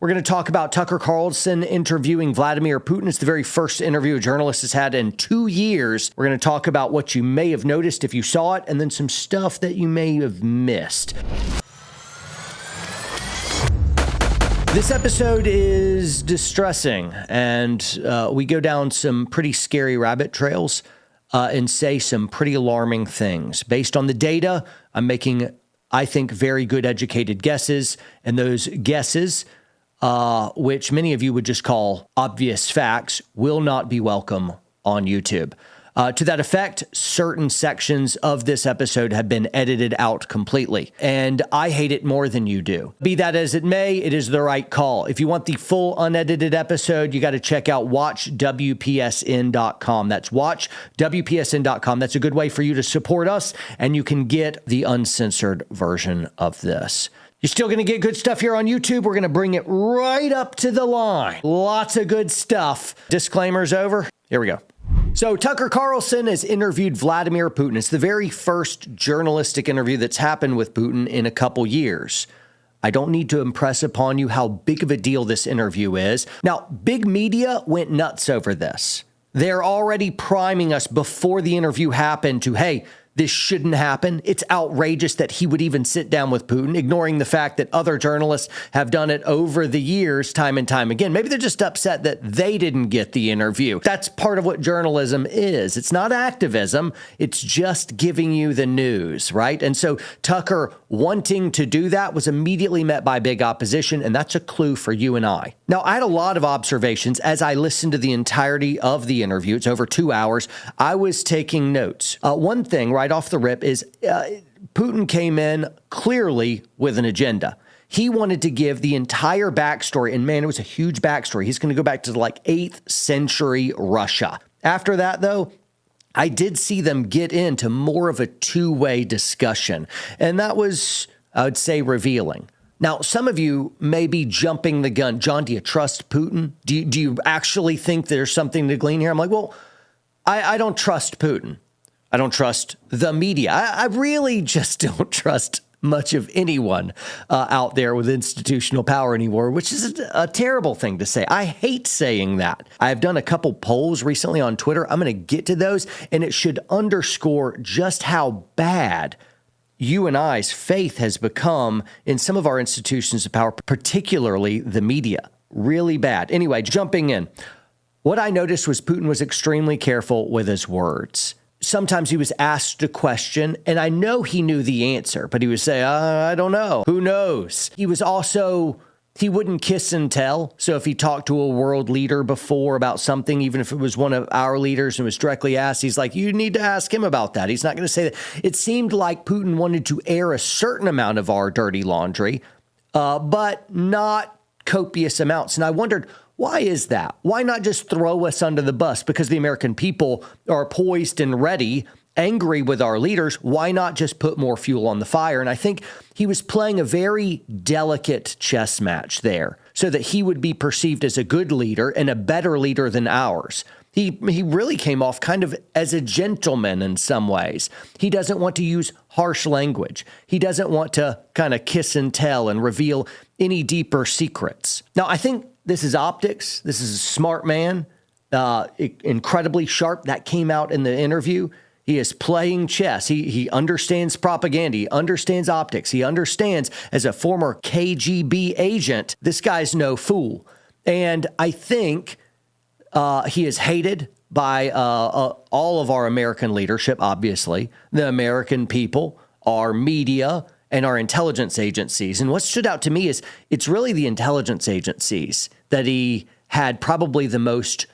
We're going to talk about Tucker Carlson interviewing Vladimir Putin. It's the very first interview a journalist has had in 2 years. We're going to talk about what you may have noticed if you saw it, and then some stuff that you may have missed. This episode is distressing, and we go down some pretty scary rabbit trails and say some pretty alarming things. Based on the data, I'm making, I think, very good educated guesses, and those guesses, which many of you would just call obvious facts, will not be welcome on YouTube. To that effect, certain sections of this episode have been edited out completely, and I hate it more than you do. Be that as it may, it is the right call. If you want the full unedited episode, you got to check out watchwpsn.com. That's watchwpsn.com. That's a good way for you to support us, and you can get the uncensored version of this. You're still going to get good stuff here on YouTube. We're going to bring it right up to the line. Lots of good stuff. Disclaimers over. Here we go. So Tucker Carlson has interviewed Vladimir Putin. It's the very first journalistic interview that's happened with Putin in a couple years. I don't need to impress upon you how big of a deal this interview is. Now, big media went nuts over this. They're already priming us before the interview happened to, hey, this shouldn't happen. It's outrageous that he would even sit down with Putin, ignoring the fact that other journalists have done it over the years, time and time again. Maybe they're just upset that they didn't get the interview. That's part of what journalism is. It's not activism. It's just giving you the news, right? And so Tucker wanting to do that was immediately met by big opposition, and that's a clue for you and I. Now, I had a lot of observations as I listened to the entirety of the interview. It's over 2 hours. I was taking notes. One thing, right off the rip, is Putin came in clearly with an agenda. He wanted to give the entire backstory, and man, it was a huge backstory. He's going to go back to like 8th century Russia. After that, though, I did see them get into more of a two-way discussion, and that was, I would say, revealing. Now, some of you may be jumping the gun. John, do you trust Putin? Do you actually think there's something to glean here? I'm like, well, I don't trust Putin. I don't trust the media. I really just don't trust much of anyone out there with institutional power anymore, which is a terrible thing to say. I hate saying that. I've done a couple polls recently on Twitter. I'm going to get to those, and it should underscore just how bad you and I's faith has become in some of our institutions of power, particularly the media. Really bad. Anyway, jumping in. What I noticed was Putin was extremely careful with his words. Sometimes he was asked a question, and I know he knew the answer, but he would say, I don't know. Who knows? He wouldn't kiss and tell. So if he talked to a world leader before about something, even if it was one of our leaders and was directly asked, he's like, you need to ask him about that. He's not going to say that. It seemed like Putin wanted to air a certain amount of our dirty laundry, but not copious amounts. And I wondered, why is that? Why not just throw us under the bus? Because the American people are poised and ready, angry with our leaders. Why not just put more fuel on the fire? And I think he was playing a very delicate chess match there so that he would be perceived as a good leader and a better leader than ours. He really came off kind of as a gentleman in some ways. He doesn't want to use harsh language. He doesn't want to kind of kiss and tell and reveal any deeper secrets. Now, I think this is optics. This is a smart man, incredibly sharp. That came out in the interview. He is playing chess. He understands propaganda. He understands optics. He understands, as a former KGB agent, this guy's no fool. And I think he is hated by all of our American leadership, obviously, the American people, our media, and our intelligence agencies. And what stood out to me is it's really the intelligence agencies that he had probably the most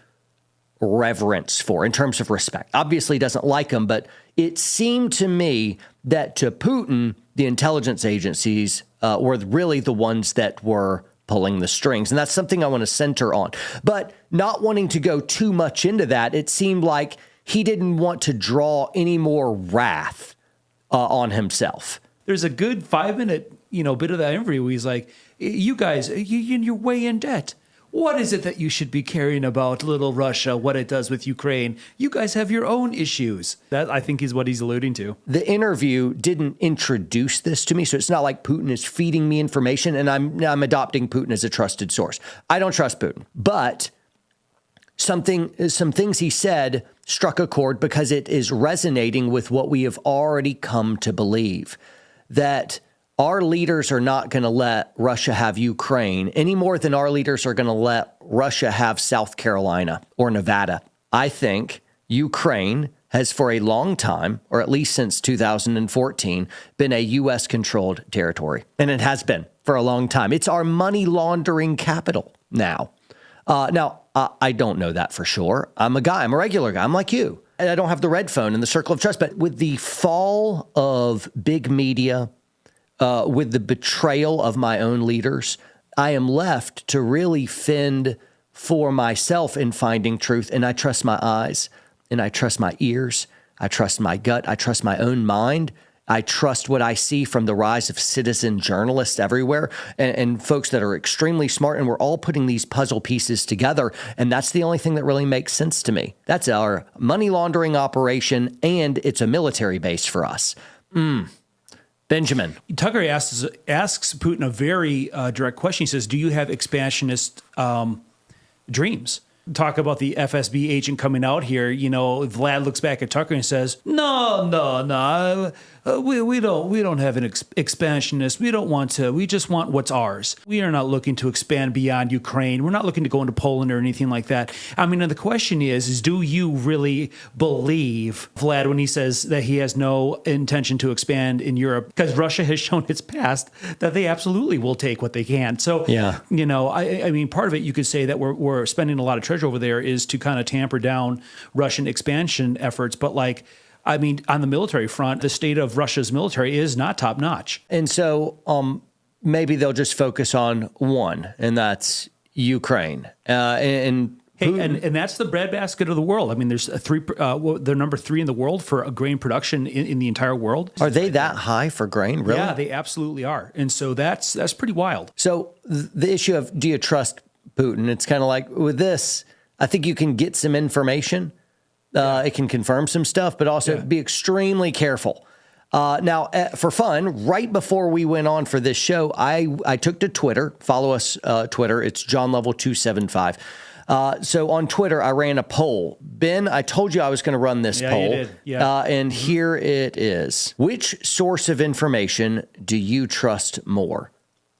reverence for in terms of respect. Obviously doesn't like them, but it seemed to me that to Putin, the intelligence agencies were really the ones that were pulling the strings. And that's something I want to center on. But not wanting to go too much into that, it seemed like he didn't want to draw any more wrath on himself. There's a good 5-minute, bit of that interview where he's like, you guys, you're way in debt. What is it that you should be caring about little Russia, what it does with Ukraine? You guys have your own issues. That, I think, is what he's alluding to. The interview didn't introduce this to me, so it's not like Putin is feeding me information and I'm adopting Putin as a trusted source. I don't trust Putin, but some things he said struck a chord because it is resonating with what we have already come to believe, that our leaders are not going to let Russia have Ukraine any more than our leaders are going to let Russia have South Carolina or Nevada. I think Ukraine has for a long time, or at least since 2014, been a U.S.-controlled territory. And it has been for a long time. It's our money laundering capital now. I don't know that for sure. I'm a regular guy. I'm like you. And I don't have the red phone in the circle of trust. But with the fall of big media, with the betrayal of my own leaders, I am left to really fend for myself in finding truth. And I trust my eyes, and I trust my ears. I trust my gut. I trust my own mind. I trust what I see from the rise of citizen journalists everywhere and folks that are extremely smart. And we're all putting these puzzle pieces together. And that's the only thing that really makes sense to me. That's our money laundering operation, and it's a military base for us. Benjamin. Tucker asks Putin a very direct question. He says, do you have expansionist dreams? Talk about the FSB agent coming out here. You know, Vlad looks back at Tucker and says, no. We don't have an expansionist. We don't want to. We just want what's ours. We are not looking to expand beyond Ukraine. We're not looking to go into Poland or anything like that. I mean, and the question is do you really believe Vlad when he says that he has no intention to expand in Europe? Because Russia has shown its past that they absolutely will take what they can. So, yeah. You know, I mean, part of it you could say that we're spending a lot of treasure over there is to kind of tamper down Russian expansion efforts. But like, I mean, on the military front, the state of Russia's military is not top notch. And so maybe they'll just focus on one, and that's Ukraine. And that's the breadbasket of the world. I mean, there's they're number 3 in the world for grain production in the entire world. Are they that high for grain? Really? Yeah, they absolutely are. And so that's pretty wild. So the issue of do you trust Putin? It's kind of like with this, I think you can get some information. It can confirm some stuff, but also be extremely careful. Now, for fun, right before we went on for this show, I took to Twitter. Follow us, Twitter. It's John Lovell 275. So on Twitter, I ran a poll. Ben, I told you I was going to run this poll. You did. Yeah. And here it is. Which source of information do you trust more?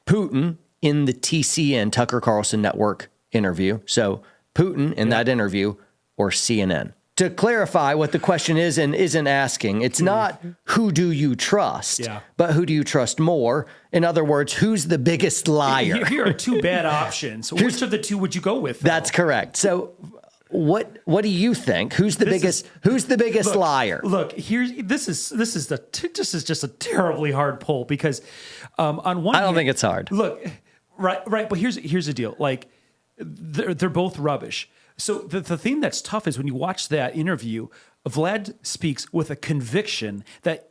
Putin in the TCN, Tucker Carlson Network interview. So Putin in that interview, or CNN? To clarify what the question is and isn't asking, it's not who do you trust, but who do you trust more? In other words, who's the biggest liar? Here are 2 bad options. Which of the 2 would you go with? Though? That's correct. So what do you think? Who's the biggest liar? Look, this is just a terribly hard poll because on one I don't think it's hard. Look, right, but here's the deal. Like they're both rubbish. So the thing that's tough is when you watch that interview, Vlad speaks with a conviction that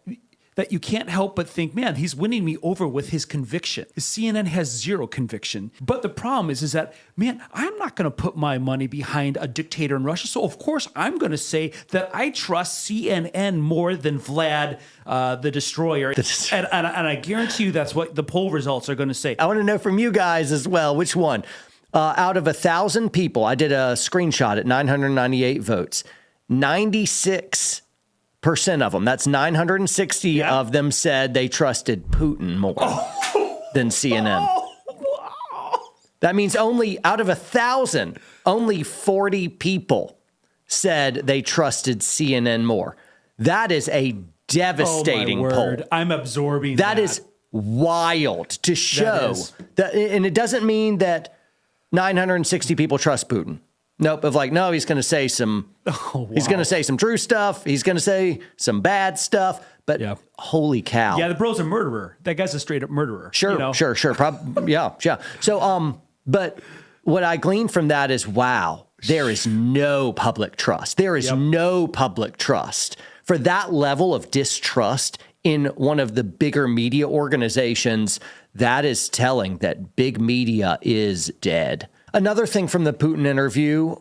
you can't help but think, man, he's winning me over with his conviction. CNN has 0 conviction. But the problem is that, man, I'm not going to put my money behind a dictator in Russia. So, of course, I'm going to say that I trust CNN more than Vlad, the destroyer. And I guarantee you that's what the poll results are going to say. I want to know from you guys as well, which one? Out of 1,000 people, I did a screenshot at 998 votes. 96% of them, that's 960 of them, said they trusted Putin more than CNN. That means only out of 1,000, only 40 people said they trusted CNN more. That is a devastating poll. I'm absorbing that. That is wild to show. That, and it doesn't mean that 960 people trust Putin. Nope. Of like, no, he's going to say some, he's going to say some true stuff. He's going to say some bad stuff, but holy cow. Yeah. The bro's a murderer. That guy's a straight up murderer. Sure. You know? Sure. Yeah. So, but what I gleaned from that is, wow, there is no public trust. There is no public trust for that level of distrust in one of the bigger media organizations. That is telling that big media is dead. Another thing from the Putin interview,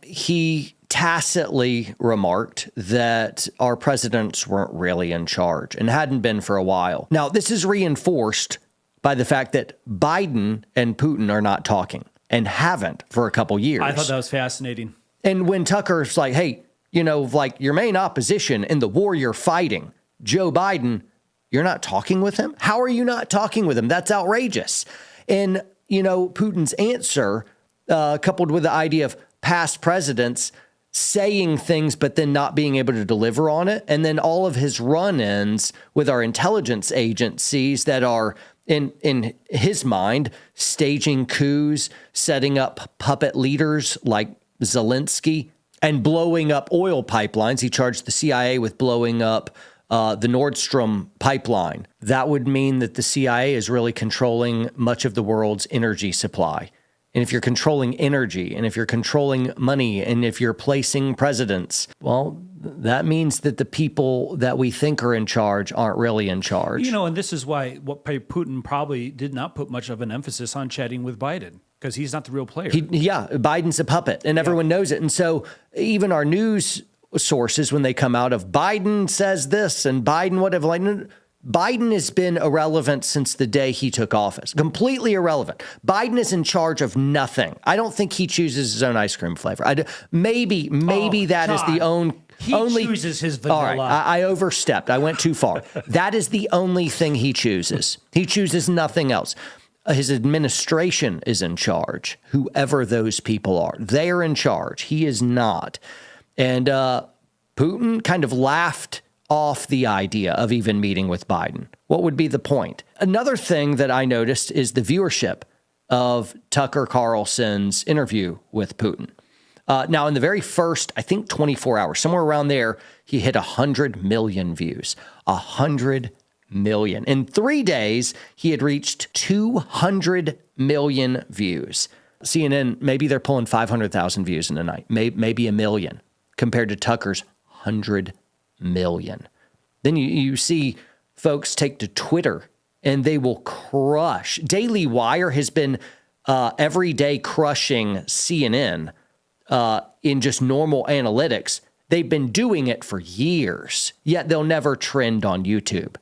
he tacitly remarked that our presidents weren't really in charge and hadn't been for a while. Now, this is reinforced by the fact that Biden and Putin are not talking and haven't for a couple years. I thought that was fascinating. And when Tucker's like, hey, you know, like your main opposition in the war you're fighting, Joe Biden, you're not talking with him? How are you not talking with him? That's outrageous. And, you know, Putin's answer, coupled with the idea of past presidents saying things, but then not being able to deliver on it. And then all of his run-ins with our intelligence agencies that are, in his mind, staging coups, setting up puppet leaders like Zelensky, and blowing up oil pipelines. He charged the CIA with blowing up the Nord Stream pipeline. That would mean that the CIA is really controlling much of the world's energy supply. And if you're controlling energy, and if you're controlling money, and if you're placing presidents, well, that means that the people that we think are in charge aren't really in charge. You know, and this is why Putin probably did not put much of an emphasis on chatting with Biden, because he's not the real player. Biden's a puppet, and everyone knows it. And so even our news sources, when they come out of Biden says this and Biden whatever, like, Biden has been irrelevant since the day he took office. Completely irrelevant. Biden is in charge of nothing. I don't think he chooses his own ice cream flavor. Maybe that is the only. He chooses his vanilla. All right, I overstepped. I went too far. That is the only thing he chooses. He chooses nothing else. His administration is in charge. Whoever those people are, they are in charge. He is not. And Putin kind of laughed off the idea of even meeting with Biden. What would be the point? Another thing that I noticed is the viewership of Tucker Carlson's interview with Putin. Now, in the very first, I think 24 hours, somewhere around there, he hit 100 million views. 100 million. In 3 days, he had reached 200 million views. CNN, maybe they're pulling 500,000 views in a night, maybe a million, compared to Tucker's 100 million. Then you see folks take to Twitter and they will crush. Daily Wire has been every day crushing CNN in just normal analytics. They've been doing it for years, yet they'll never trend on YouTube.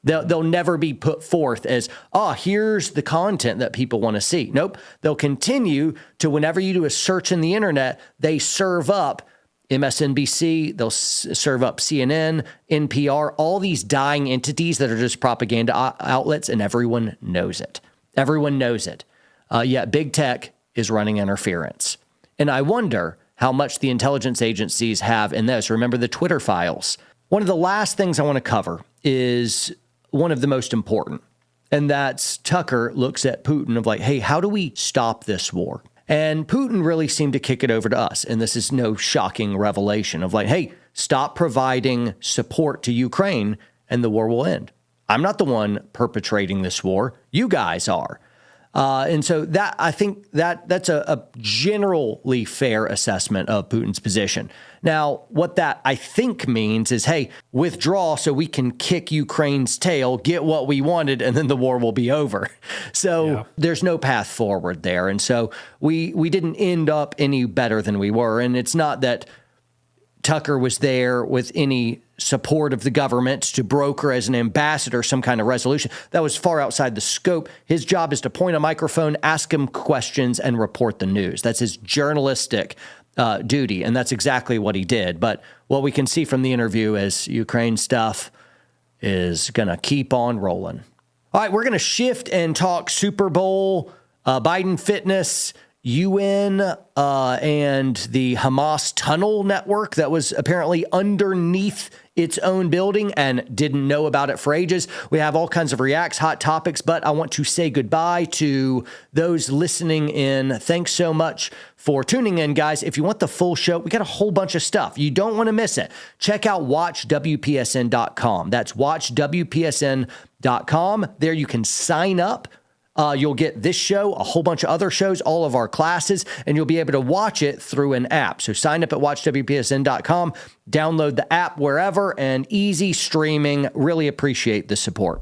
They'll never be put forth as, here's the content that people want to see. Nope. They'll continue to, whenever you do a search in the internet, they serve up MSNBC, they'll serve up CNN, NPR, all these dying entities that are just propaganda outlets, and everyone knows it. Everyone knows it. Yet big tech is running interference. And I wonder how much the intelligence agencies have in this. Remember the Twitter files. One of the last things I want to cover is one of the most important, and that's Tucker looks at Putin of like, hey, how do we stop this war? And Putin really seemed to kick it over to us. And this is no shocking revelation of like, hey, stop providing support to Ukraine and the war will end. I'm not the one perpetrating this war. You guys are. And so that I think that's a generally fair assessment of Putin's position. Now, what that I think means is, hey, withdraw so we can kick Ukraine's tail, get what we wanted, and then the war will be over. So there's no path forward there. And so we didn't end up any better than we were. And it's not that Tucker was there with any support of the government to broker as an ambassador some kind of resolution. That was far outside the scope. His job is to point a microphone, ask him questions, and report the news. That's his journalistic duty, and that's exactly what he did. But what we can see from the interview is Ukraine stuff is going to keep on rolling. All right, we're going to shift and talk Super Bowl, Biden fitness, UN, and the Hamas tunnel network that was apparently underneath its own building and didn't know about it for ages. We have all kinds of reacts, hot topics, but I want to say goodbye to those listening in. Thanks so much for tuning in, guys. If you want the full show, we got a whole bunch of stuff. You don't want to miss it. Check out watchwpsn.com. That's watchwpsn.com. There you can sign up. You'll get this show, a whole bunch of other shows, all of our classes, and you'll be able to watch it through an app. So sign up at watchwpsn.com, download the app wherever, and easy streaming. Really appreciate the support.